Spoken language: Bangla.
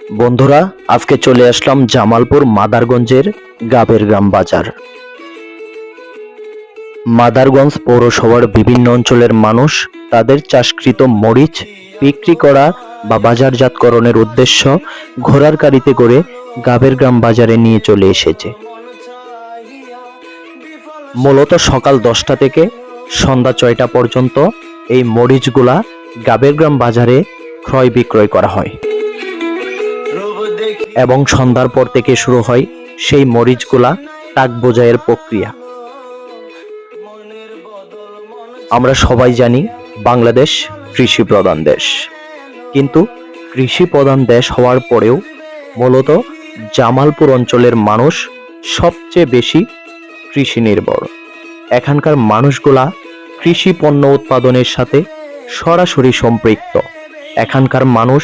বন্ধুরা, আজকে চলে আসলাম জামালপুর মাদারগঞ্জের গাবের গ্রাম বাজার। মাদারগঞ্জ পৌরসভার বিভিন্ন অঞ্চলের মানুষ তাদের চাষকৃত মরিচ বিক্রি করা বা বাজারজাতকরণের উদ্দেশ্য ঘোড়ার গাড়িতে করে গাবের গ্রাম বাজারে নিয়ে চলে এসেছে। মূলত সকাল 10টা থেকে সন্ধ্যা 6টা পর্যন্ত এই মরিচগুলা গাবের গ্রাম বাজারে ক্রয় বিক্রয় করা হয় এবং সন্ধ্যার পর থেকে শুরু হয় সেই মরিচগুলা টাক বোঝাইয়ের প্রক্রিয়া। আমরা সবাই জানি বাংলাদেশ কৃষি প্রধান দেশ, কিন্তু কৃষি প্রধান দেশ হওয়ার পরেও মূলত জামালপুর অঞ্চলের মানুষ সবচেয়ে বেশি কৃষি নির্ভর। এখানকার মানুষগুলা কৃষি পণ্য উৎপাদনের সাথে সরাসরি সম্পৃক্ত। এখানকার মানুষ